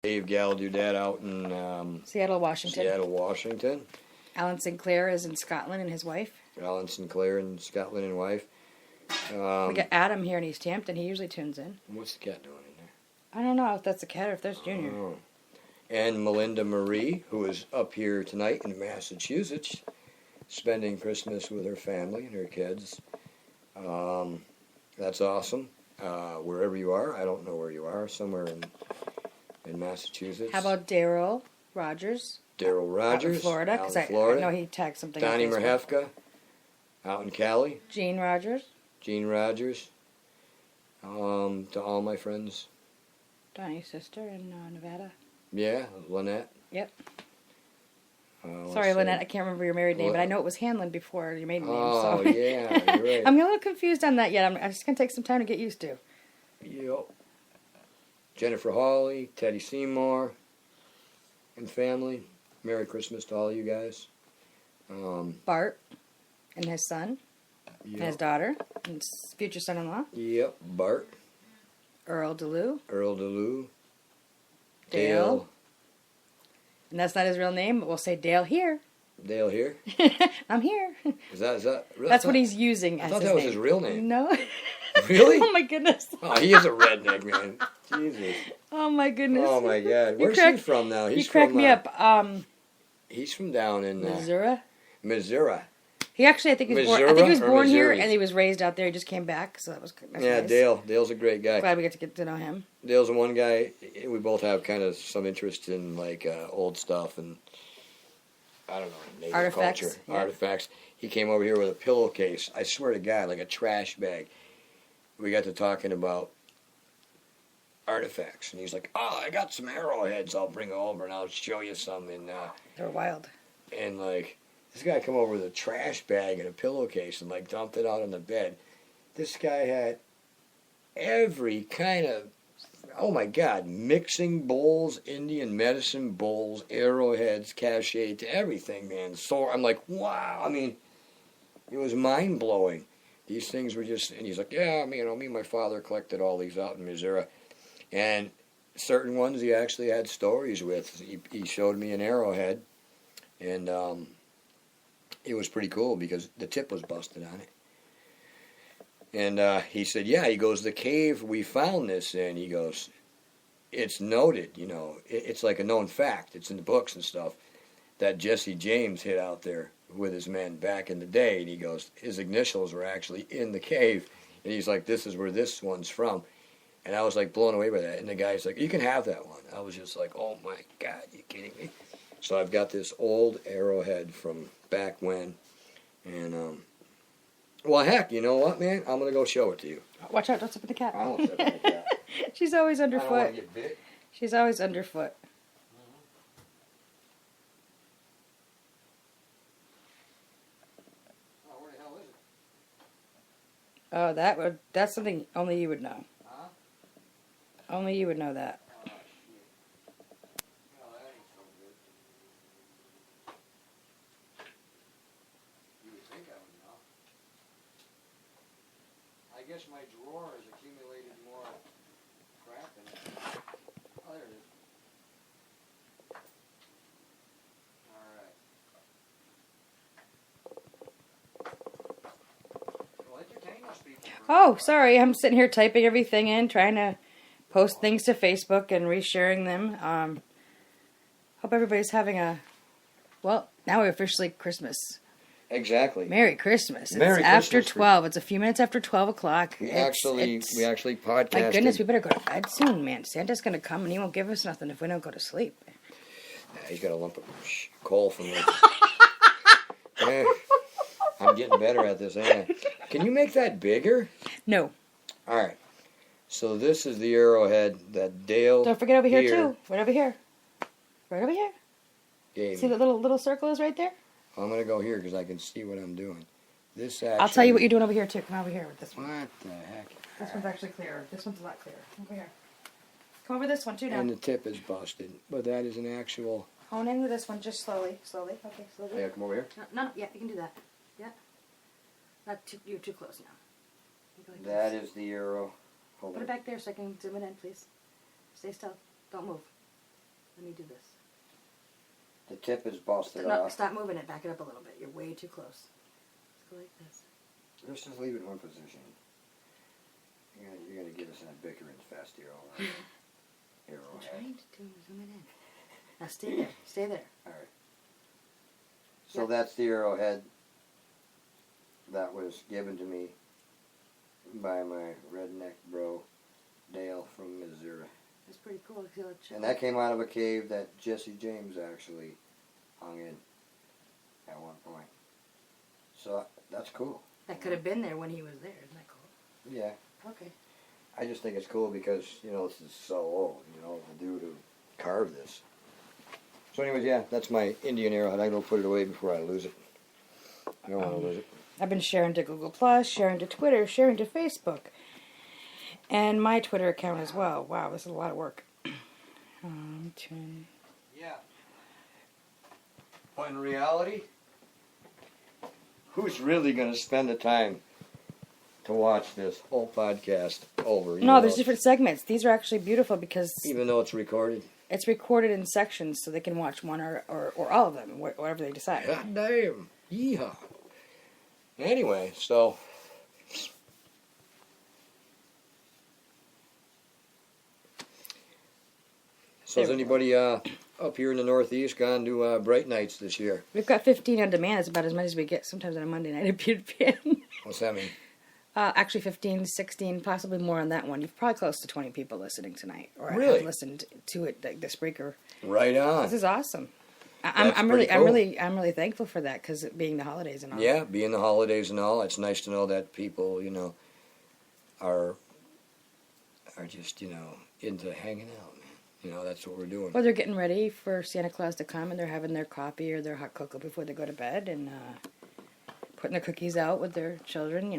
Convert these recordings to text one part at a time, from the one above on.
Dave Gal do that out in Seattle, Washington. Seattle, Washington. Alan Sinclair is in Scotland and his wife. Alan Sinclair in Scotland and wife. We got Adam here in East Hampton. He usually tunes in. What's the cat doing in there? I don't know if that's a cat or if that's Junior. Oh. And Melinda Marie, who is up here tonight in Massachusetts, spending Christmas with her family and her kids. That's awesome. Wherever you are, I don't know where you are, somewhere in Massachusetts. How about Daryl Rogers? Daryl Rogers, out in Florida, because I know he tagged something. Donnie on Facebook. Merhefka, out in Cali. Gene Rogers. Gene Rogers. To all my friends. Donnie's sister in Nevada. Yeah, Lynette. Yep. Sorry, Lynette, I can't remember your married name, but I know it was Hanlon before your maiden name. Oh, so. yeah, you're right. I'm a little confused on that yet. I'm just going to take some time to get used to. Yep. Jennifer Hawley, Teddy Seymour, and family. Merry Christmas to all you guys. Bart and his son, Yep. and his daughter, and his future son-in-law. Yep, Bart. Earl DeLue. Earl DeLue. Dale. And that's not his real name, but we'll say Dale here. Dale here? I'm here. Is that really? That's what he's using as I thought his that was name. his real name. No. Really? Oh my goodness. Oh, he is a redneck, man. Jesus. Oh my goodness. Oh my God. Where's he from now? He cracked me up. He's from down in Missouri. Missouri. He actually, I think he was born. I think he was born here, and he was raised out there. He just came back, so that's yeah, nice. Dale. Dale's a great guy. Glad we get to know him. Dale's the one guy. We both have kind of some interest in like old stuff and I don't know, native Artifacts, culture, yeah. artifacts. He came over here with a pillowcase. I swear to God, like a trash bag. We got to talking about artifacts, and he's like, "Oh, I got some arrowheads. I'll bring over and I'll show you some." And They're wild. and like this guy come over with a trash bag and a pillowcase and like dumped it out on the bed. This guy had every kind of, oh my God, mixing bowls, Indian medicine bowls, arrowheads, cachet, everything, man. So I'm like, wow. I mean, it was mind blowing. These things were just, and he's like, yeah, me and my father collected all these out in Missouri. And certain ones he actually had stories with. He showed me an arrowhead, and it was pretty cool because the tip was busted on it. And he said, yeah, he goes, the cave we found this in, he goes, it's noted, it's like a known fact, it's in the books and stuff, that Jesse James hid out there with his men back in the day. And he goes, his initials were actually in the cave. And he's like, this is where this one's from. And I was like blown away by that. And the guy's like, you can have that one. I was just like, oh my God, you kidding me? So I've got this old arrowhead from back when. And, well, heck, you know what, man? I'm going to go show it to you. Watch out, don't step on the cat. I won't step on the cat. She's always I don't want underfoot. to get bit. She's always underfoot. Oh, where the hell is it? Oh, that's something only you would know. Huh? Only you would know that. Oh, that ain't so good. You would think I would know. I guess my drawer has accumulated more crap in it. Oh, there it is. Alright. Well, entertain those people. Oh, sorry. I'm sitting here typing everything in, trying to post things to Facebook and resharing them. Hope everybody's having well, now we're officially Christmas. Exactly. Merry Christmas. Merry It's after Christmas. 12. It's a few minutes after 12 o'clock. We actually podcasted. My goodness, we better go to bed soon, man. Santa's going to come and he won't give us nothing if we don't go to sleep. Yeah, he's got a lump of coal from me. Yeah, I'm getting better at this, ain't I? Can you make that bigger? No. All right. So this is the arrowhead that Dale. Don't forget over here, too. Right over here. Right over here. Gave See me. that little circle is right there? I'm going to go here because I can see what I'm doing. This actually. I'll tell you what you're doing over here, too. Come over here with this one. What the heck? This one's actually clearer. This one's a lot clearer. Over here. Come over this one, too, now. And the tip is busted, but that is an actual. Hone in with this one, just slowly. Slowly. Okay, slowly. Yeah, come over here. No, yeah, you can do that. Yeah. Not too, you're too close now. You go like That this. is the arrow. Hold Put on. it back there so I can zoom it in, please. Stay still. Don't move. Let me do this. The tip is busted No, off. stop moving it. Back it up a little bit. You're way too close. Let's go like this. Let's just leave it in one position. You're gonna get us in a bickering fest here, all right? I'm trying to zoom it in. Now stay there. Stay there. All right. So that's the arrowhead that was given to me by my redneck bro, Dale from Missouri. That's pretty cool. And that came out of a cave that Jesse James actually hung in at one point. So that's cool. That could have been there when he was there. Isn't that cool? Yeah. Okay. I just think it's cool because, this is so old, the dude who carved this. So anyways, yeah, that's my Indian arrowhead. I'm going to put it away before I lose it. I don't want to lose it. I've been sharing to Google+, sharing to Twitter, sharing to Facebook. And my Twitter account as well. Wow, this is a lot of work. Yeah. But in reality, who's really going to spend the time to watch this whole podcast over? No, there's different segments. These are actually beautiful because even though it's recorded. It's recorded in sections so they can watch one or all of them, whatever they decide. God damn. Yeehaw. Anyway, so has anybody up here in the Northeast gone to Bright Nights this year? We've got 15 on demand. It's about as much as we get sometimes on a Monday night at Butte. What's that mean? Actually 15, 16, possibly more on that one. You've probably close to 20 people listening tonight. Or really? have listened to it, the Spreaker. Right on. This is awesome. I'm really thankful for that because being the holidays and all. Yeah, being the holidays and all, it's nice to know that people, are just, into hanging out, man. That's what we're doing. Well, they're getting ready for Santa Claus to come, and they're having their coffee or their hot cocoa before they go to bed, and putting their cookies out with their children,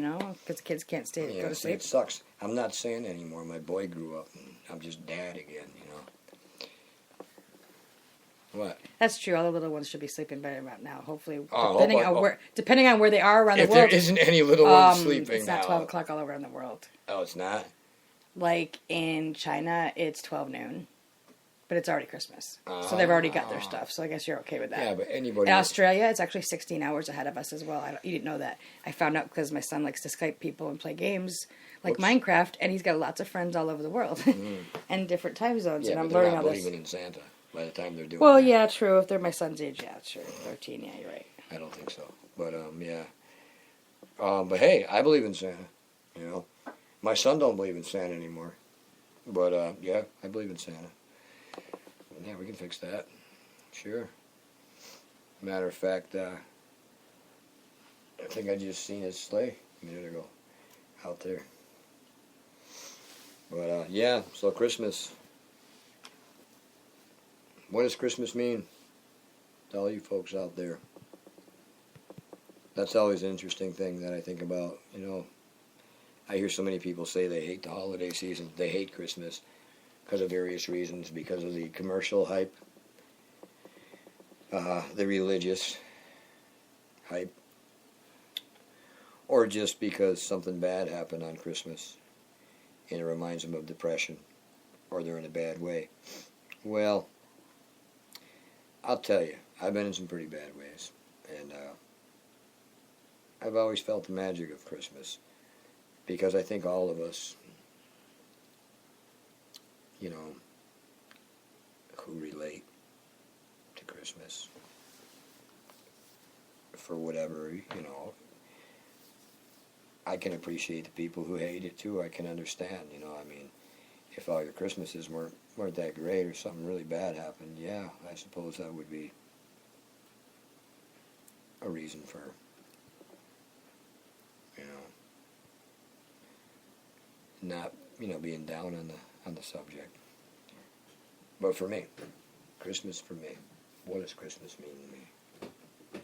because kids can't go to sleep. It sucks. I'm not saying anymore. My boy grew up, and I'm just dad again, What? That's true. All the little ones should be sleeping better about now. Hopefully, depending on where they are around the world. If there isn't any little ones sleeping it's not 12 o'clock all around the world. Oh, it's not? Like in China, it's 12 noon. But it's already Christmas. So they've already got their stuff. So I guess you're okay with that. Yeah, but anybody... In Australia, it's actually 16 hours ahead of us as well. You didn't know that. I found out because my son likes to Skype people and play games like Minecraft, and he's got lots of friends all over the world and different time zones. Yeah, and I'm but they're learning not all this. believing in Santa by the time they're doing Well, that. yeah, true. If they're my son's age, yeah, sure. 13, yeah, you're right. I don't think so. But, yeah. But, hey, I believe in Santa, My son don't believe in Santa anymore. But, yeah, I believe in Santa. Yeah, we can fix that. Sure. Matter of fact, I think I just seen his sleigh a minute ago out there. But, yeah, so Christmas. What does Christmas mean to all you folks out there? That's always an interesting thing that I think about. I hear so many people say they hate the holiday season. They hate Christmas because of various reasons, because of the commercial hype, the religious hype, or just because something bad happened on Christmas and it reminds them of depression, or they're in a bad way. Well, I'll tell you, I've been in some pretty bad ways, and I've always felt the magic of Christmas, because I think all of us, who relate to Christmas for whatever, I can appreciate the people who hate it too. I can understand, if all your Christmases weren't that great or something really bad happened, yeah, I suppose that would be a reason for, not, being down on the subject. But for me, Christmas for me, what does Christmas mean to me?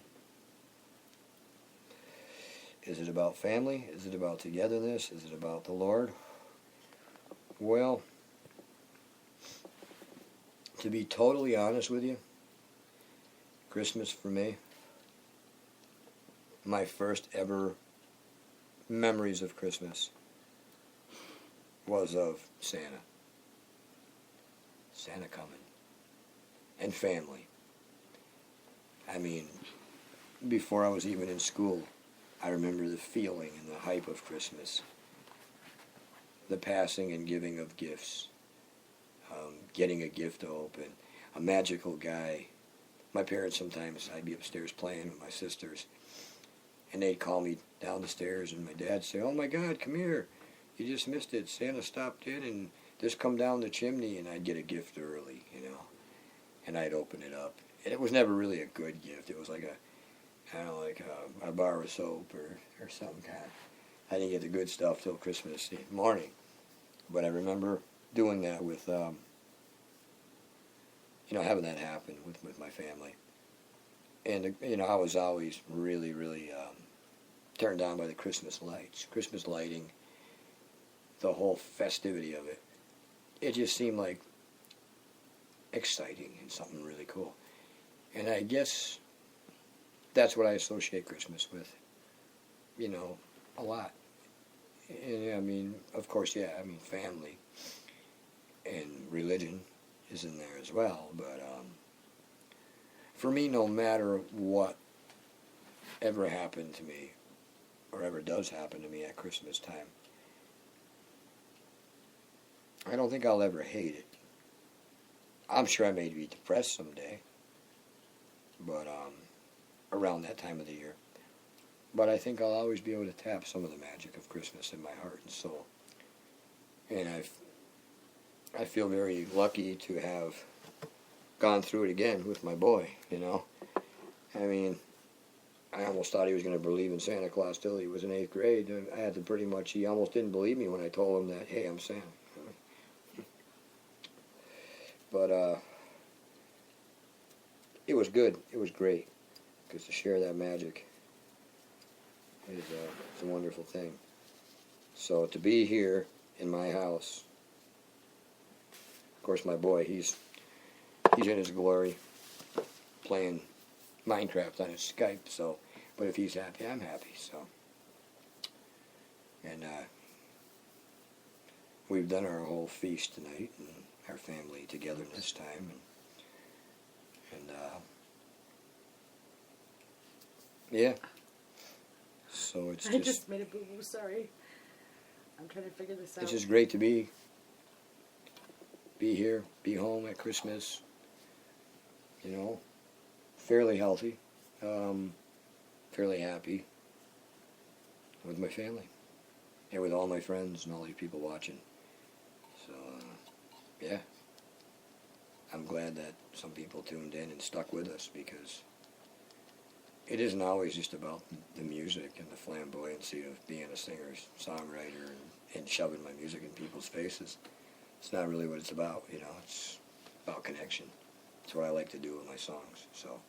Is it about family? Is it about togetherness? Is it about the Lord? Well, to be totally honest with you, Christmas for me, my first ever memories of Christmas was of Santa. Santa coming. and family. I mean, before I was even in school, I remember the feeling and the hype of Christmas, the passing and giving of gifts, getting a gift to open, a magical guy. My parents, sometimes I'd be upstairs playing with my sisters, and they'd call me down the stairs, and my dad'd say, "Oh my God, come here. You just missed it. Santa stopped in and just come down the chimney," and I'd get a gift early, and I'd open it up. And it was never really a good gift. It was like a bar of soap or something kind of. I didn't get the good stuff till Christmas morning. But I remember doing that with, having that happen with my family. And, I was always really, really turned on by the Christmas lights, Christmas lighting, the whole festivity of it. It just seemed like exciting and something really cool. And I guess that's what I associate Christmas with, a lot. And I mean, of course, family and religion is in there as well. But for me, no matter what ever happened to me, or ever does happen to me at Christmas time, I don't think I'll ever hate it. I'm sure I may be depressed someday, but around that time of the year. But I think I'll always be able to tap some of the magic of Christmas in my heart and soul. And I feel very lucky to have gone through it again with my boy, I mean, I almost thought he was going to believe in Santa Claus till he was in 8th grade. I had to he almost didn't believe me when I told him that, hey, I'm Santa. But it was good. It was great. Because to share that magic is a wonderful thing. So to be here in my house, of course my boy, he's in his glory, playing Minecraft on his Skype, but if he's happy, I'm happy, so. And we've done our whole feast tonight, and our family togetherness time, and yeah. So it's I just made a boo-boo, sorry. I'm trying to figure this out. It's just great to be here, be home at Christmas, fairly healthy, fairly happy with my family and with all my friends and all you people watching. So, yeah, I'm glad that some people tuned in and stuck with us, because it isn't always just about the music and the flamboyancy of being a singer-songwriter and shoving my music in people's faces. It's not really what it's about, it's about connection. It's what I like to do with my songs. So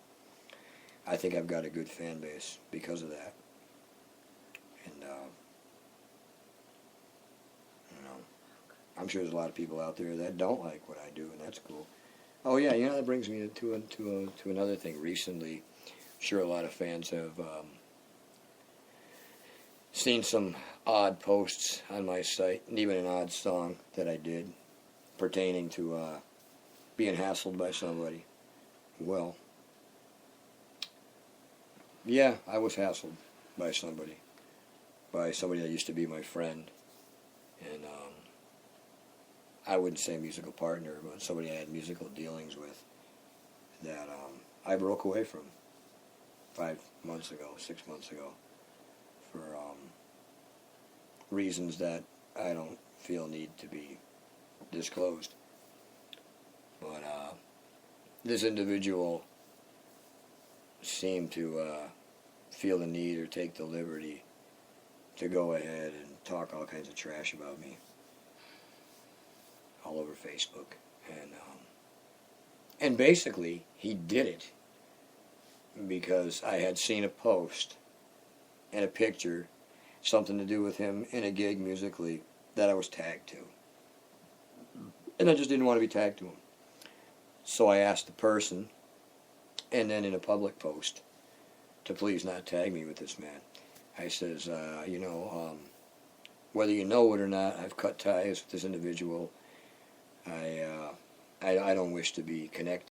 I think I've got a good fan base because of that. And, I'm sure there's a lot of people out there that don't like what I do, and that's cool. Oh, yeah, that brings me to another thing. Recently, I'm sure a lot of fans have seen some odd posts on my site, and even an odd song that I did pertaining to being hassled by somebody. Well, yeah, I was hassled by somebody that used to be my friend, and I wouldn't say musical partner, but somebody I had musical dealings with that I broke away from 6 months ago, for reasons that I don't feel need to be disclosed. But this individual seemed to feel the need or take the liberty to go ahead and talk all kinds of trash about me all over Facebook. And basically, he did it because I had seen a post and a picture, something to do with him in a gig musically, that I was tagged to. And I just didn't want to be tagged to him. So I asked the person, and then in a public post, to please not tag me with this man. I says, whether you know it or not, I've cut ties with this individual. I don't wish to be connected